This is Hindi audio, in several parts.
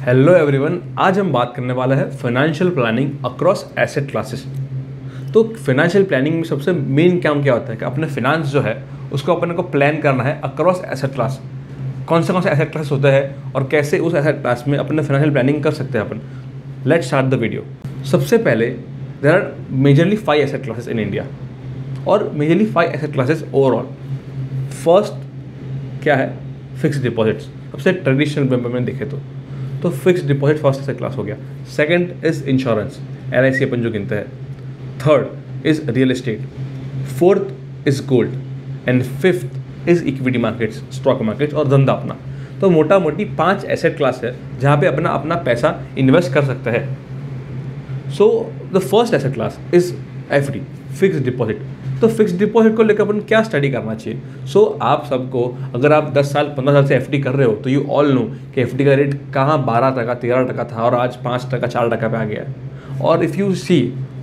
हेलो एवरीवन, आज हम बात करने वाला है financial planning across asset classes. तो फाइनेंशियल प्लानिंग में सबसे मेन काम क्या होता है कि अपने फाइनेंस जो है उसको अपने को प्लान करना है अक्रॉस एसेट क्लास। कौन से एसेट क्लास होते हैं और कैसे उस एसेट क्लास में अपने फाइनेंशियल प्लानिंग कर सकते हैं अपन। Let's start the video. सबसे पहले there are majorly 5 asset classes in India और majorly 5 asset classes overall. First क्या है? Fix deposits. सबसे ट्रेडिशनल वे में देखे तो fix deposit first asset class हो गया। सेकंड इज इंश्योरेंस, LIC अपन जो गिनते हैं। Third is real estate. Fourth is gold and fifth is equity markets, stock markets और धंधा अपना। तो मोटा मोटी 5 एसेट क्लास है जहाँ पे अपना पैसा इन्वेस्ट कर सकता है। So the first asset class is FD, fix deposit. तो फिक्स डिपॉजिट को लेकर अपन क्या स्टडी करना चाहिए? आप सबको, अगर आप 10 साल 15 साल से FD कर रहे हो तो यू ऑल नो कि FD का रेट कहाँ 12% 13% था और आज 5% 4% पे आ गया है। और if you see,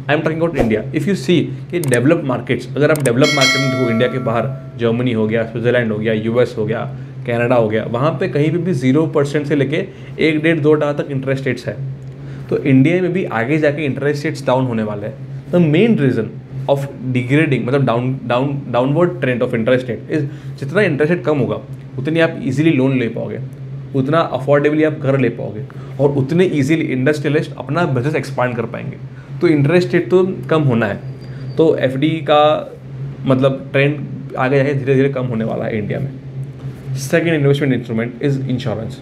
I am talking about India, if you see कि डेवलप्ड मार्केट्स, अगर आप डेवलप मार्केट में देखो, इंडिया के बाहर जर्मनी हो गया, स्विट्ज़रलैंड हो गया, US हो गया, कनाडा हो गया, वहाँ पे कहीं पे भी 0% से लेके 1, 1.5, 2% तक इंटरेस्ट रेट्स है। तो इंडिया में भी आगे जाके इंटरेस्ट रेट्स डाउन होने वाले हैं। The main reason of degrading, मतलब downward trend of interest rate is, जितना इंटरेस्ट रेट कम होगा उतनी आप इजीली लोन ले पाओगे, उतना अफोर्डेबली आप घर ले पाओगे और उतने इजीली इंडस्ट्रियलिस्ट अपना बिजनेस एक्सपांड कर पाएंगे। तो इंटरेस्ट रेट तो कम होना है, तो FD का मतलब ट्रेंड आगे जाके धीरे धीरे कम होने वाला है इंडिया में। Second investment instrument is insurance.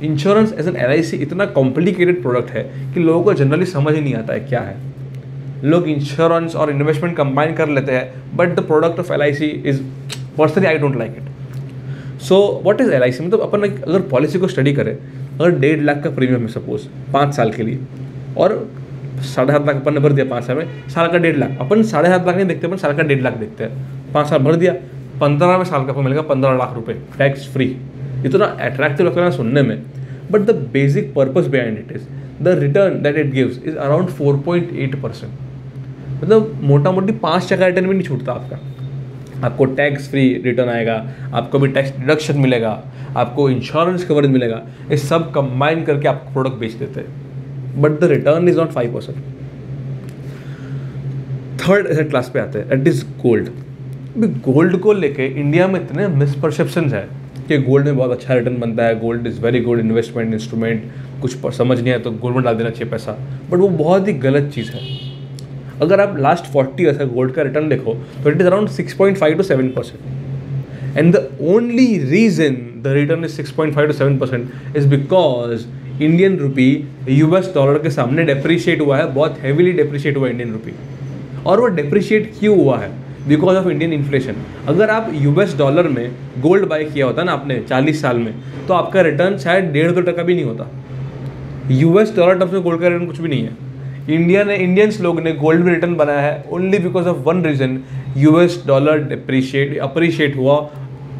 Insurance as an LIC इतना कॉम्प्लिकेटेड प्रोडक्ट है कि लोगों को जनरली समझ ही नहीं आता है क्या है। लोग इंश्योरेंस और इन्वेस्टमेंट कंबाइन कर लेते हैं, but the product of LIC is personally I don't like it. So what is LIC? मतलब अपन अगर पॉलिसी को स्टडी करें, अगर 1.5 लाख का प्रीमियम है सपोज 5 साल के लिए और 7.5 लाख अपन ने भर दिया 5 साल में, साल का 1.5 लाख। अपन 7.5 लाख नहीं देखते, अपन साल का 1.5 लाख देखते हैं। 5 साल भर दिया, 15वें साल का आपको मिलेगा 15 लाख रुपए टैक्स फ्री। इतना अट्रैक्टिव लगता है सुनने में, but the basic purpose behind it is the return that it gives is around 4.8%। मतलब मोटा मोटी 5% रिटर्न भी नहीं छूटता आपका। आपको टैक्स फ्री रिटर्न आएगा, आपको भी टैक्स डिडक्शन मिलेगा, आपको इंश्योरेंस कवरेज मिलेगा। ये सब कंबाइन करके आपको प्रोडक्ट बेच देते हैं, but the return is not 5%। Third asset class पे आते हैं, दैट इज गोल्ड। गोल्ड को लेके इंडिया में इतने मिसपरसेप्शंस है कि गोल्ड में बहुत अच्छा रिटर्न बनता है, gold is very good investment instrument, कुछ समझ नहीं आया तो गोल्ड में डाल देना चाहिए पैसा, बट वो बहुत ही गलत चीज़ है। अगर आप लास्ट 40 ईयर्स का गोल्ड का रिटर्न देखो तो it is around 6.5 to 7%। And the only reason the return is 6.5 to 7% is because Indian rupee US dollar के सामने डेप्रिशिएट हुआ है, बहुत हैवीली डेप्रिशिएट हुआ है इंडियन रुपी। और वो डेप्रिशिएट क्यों हुआ है? Because of Indian inflation. अगर आप US डॉलर में गोल्ड बाय किया होता ना आपने 40 साल में, तो आपका रिटर्न शायद 1.5-2% भी नहीं होता। US डॉलर टर्म्स में गोल्ड का रिटर्न कुछ भी नहीं है। इंडियंस लोग ने गोल्ड में रिटर्न बनाया है only because of one reason, US dollar appreciate हुआ,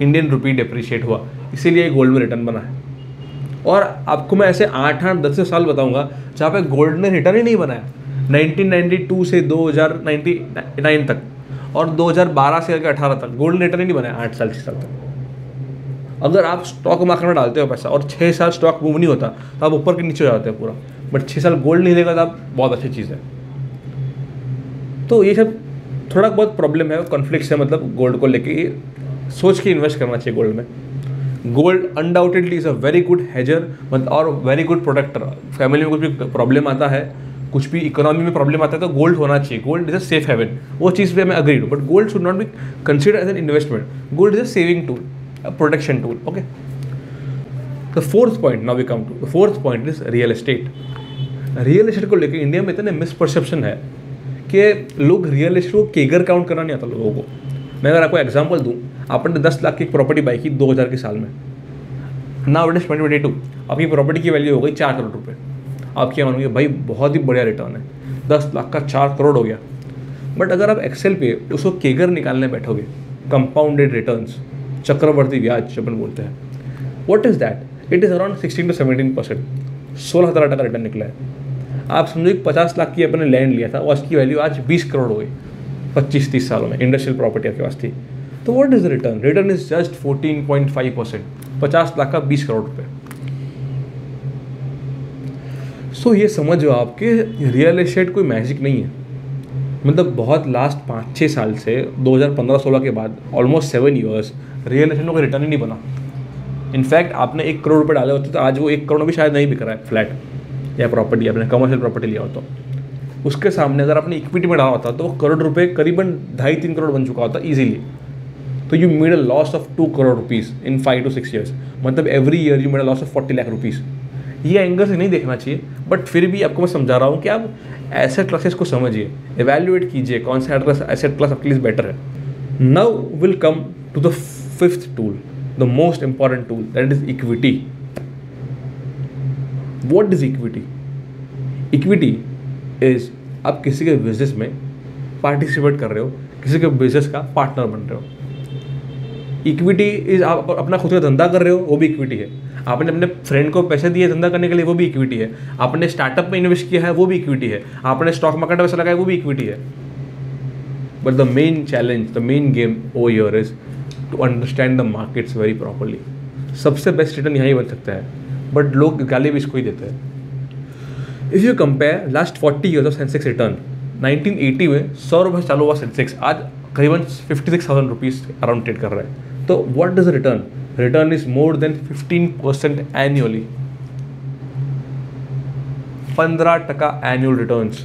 इंडियन रुपी डेप्रिशिएट हुआ, इसीलिए गोल्ड में रिटर्न बना है। और आपको मैं ऐसे 8-10 साल बताऊंगा जहाँ पे गोल्ड ने रिटर्न ही नहीं बनाया। 1992 से 2099 तक और 2012 से 18 तक गोल्ड ने रिटर्न ही नहीं बनाया, 8 साल 6 साल तक। अगर आप स्टॉक मार्केट में डालते हो पैसा और 6 साल स्टॉक मूव नहीं होता तो आप ऊपर के नीचे हो जाते हो पूरा, बट 6 साल गोल्ड नहीं लेगा तो आप बहुत अच्छी चीज़ है। तो ये सब थोड़ा बहुत प्रॉब्लम है, कॉन्फ्लिक्ट है, मतलब गोल्ड को लेके सोच के इन्वेस्ट करना चाहिए गोल्ड में। Gold undoubtedly is a very good हेजर और वेरी गुड प्रोटेक्टर। फैमिली में कुछ भी प्रॉब्लम आता है, कुछ भी इकोनॉमी में प्रॉब्लम आता है तो गोल्ड होना चाहिए। Gold is a safe haven, वो चीज़ पे मैं अग्री हूँ, but gold should not be consider as an investment. Gold is a saving tool, a protection tool. Okay, the fourth point, now we come to the fourth point is real estate. Real estate को लेकर इंडिया में इतने मिसपरसेप्शन है कि लोग रियल एस्टेट को केगर काउंट करना नहीं आता लोगों को। मैं अगर आपको एग्जांपल दूं, आपने 10 लाख की प्रॉपर्टी बाई की 2000 के साल में, नाउ इट इज 2022, आपकी प्रॉपर्टी की वैल्यू हो गई 4 करोड़ रुपये। आप क्या मानोगे? भाई बहुत ही बढ़िया रिटर्न है, 10 लाख का 4 करोड़ हो गया। बट अगर आप एक्सेल पे उसको केगर निकालने बैठोगे, कंपाउंडेड रिटर्न्स, चक्रवर्ती ब्याज अपन बोलते हैं, what is that? It is around 16 to 17%, 16,000 का रिटर्न निकला है। आप समझो 50 लाख की अपने लैंड लिया था और उसकी वैल्यू आज 20 करोड़ हो गई 25-30 सालों में, इंडस्ट्रियल प्रॉपर्टी आपके पास थी। तो what is the return? Return is just 14.5%, 50 lakh का 20 करोड़ रुपए। सो ये समझो आपके रियल एस्टेट कोई मैजिक नहीं है। मतलब बहुत लास्ट 5-6 साल से 2015-16 के बाद ऑलमोस्ट 7 ईयर्स रियल एस्टेट में कोई रिटर्न ही नहीं बना। इनफैक्ट आपने 1 करोड़ रुपये डाले होते तो आज वो 1 करोड़ भी शायद नहीं बिक रहा है फ्लैट या प्रॉपर्टी, आपने कमर्शियल प्रॉपर्टी लिया हो तो उसके सामने अगर आपने इक्विटी में डाला होता तो वो करोड़ रुपये करीबन 2.5-3 करोड़ बन चुका होता ईजिली। तो you made a loss of 2 crore rupees in 5 to 6 years, मतलब every year you made a loss of 40 lakh rupees. ये एंगल से नहीं देखना चाहिए, बट फिर भी आपको मैं समझा रहा हूँ कि आप एसेट क्लासेस को समझिए, एवेल्युएट कीजिए कौन सा एसेट क्लास आपके लिए बेटर है। Now will come to the 5th tool, the most important tool, that is equity. What is equity? Equity is आप किसी के बिजनेस में पार्टिसिपेट कर रहे हो, किसी के बिजनेस का पार्टनर बन रहे हो। इक्विटी इज आप अपना खुद का धंधा कर रहे हो, वो भी इक्विटी है। आपने अपने फ्रेंड को पैसे दिए धंधा करने के लिए, वो भी इक्विटी है। आपने स्टार्टअप में इन्वेस्ट किया है, वो भी इक्विटी है। आपने स्टॉक मार्केट में पैसा लगाया, वो भी इक्विटी है। But the main challenge, the main game over here is to understand the markets very properly. सबसे बेस्ट रिटर्न यहाँ ही बन सकता है, बट लोग गाली भी इसको ही देते हैं। If you compare last 40 years of Sensex return, 1980 में 100 रुपये चालू हुआ सेंसेक्स, आज करीबन 56,000 रुपीज़ अराउंड ट्रेड कर रहा है। तो what is return? Return is more than 15% annually. 15% annual returns.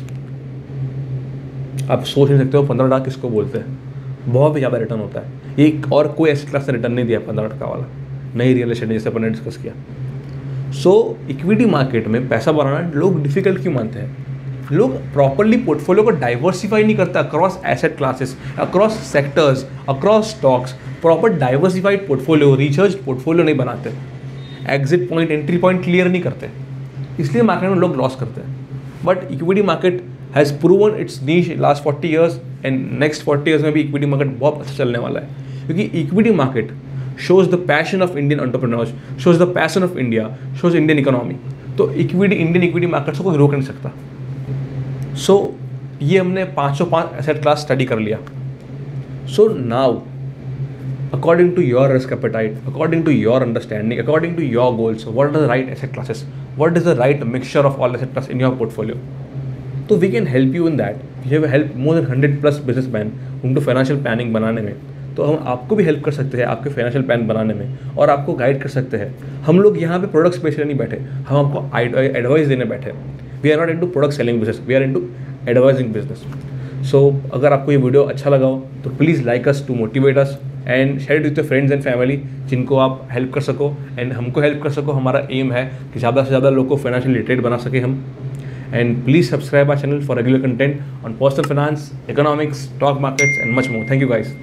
आप सोच नहीं सकते हो 15% किसको बोलते हैं। बहुत ही ज़्यादा रिटर्न होता है। एक और कोई एसेट क्लास ने रिटर्न नहीं दिया 15% वाला, नहीं रियल एस्टेट जैसे अपन ने डिस्कस किया। सो इक्विटी मार्केट में पैसा बनाना लोग डिफिकल्ट क्यों मानते हैं? लोग प्रॉपरली पोर्टफोलियो को डाइवर्सिफाई नहीं करते across asset classes, across sectors, across stocks. Proper diversified portfolio, research portfolio नहीं बनाते, exit point, entry point clear नहीं करते, इसलिए मार्केट में लोग लॉस करते हैं। But equity market has proven it's niche last 40 years and next 40 years में भी इक्विटी मार्केट बहुत अच्छा चलने वाला है, क्योंकि equity market shows the passion of Indian entrepreneurs, shows the passion of India, shows Indian economy। तो इक्विटी, इंडियन इक्विटी मार्केट से कोई रोक नहीं सकता। सो ये हमने 505 एसेट क्लास स्टडी कर लिया। So now according to your risk appetite, according to your understanding, according to your goals, what are the right asset classes, what is the right mixture of all asset class in your portfolio. तो we can help you in that. We have help more than 100+ businessman उनको फाइनेंशियल प्लानिंग बनाने में। तो हम आपको भी हेल्प कर सकते हैं आपके फाइनेंशियल प्लान बनाने में, और आपको गाइड कर सकते हैं। हम लोग यहाँ पे प्रोडक्ट्स बेचने नहीं बैठे, हम आपको एडवाइस देने बैठे। We are not into product selling business, we are into advising business. So अगर आपको ये वीडियो अच्छा लगा हो तो please like us to motivate us and share it with your friends and family जिनको आप हेल्प कर सको एंड हमको हेल्प कर सको। हमारा एम है कि ज़्यादा से ज़्यादा लोग को फाइनेंशियल लिटरेट बना सके हम। And please subscribe our channel for regular content on personal finance, economics, stock markets and much more. Thank you guys.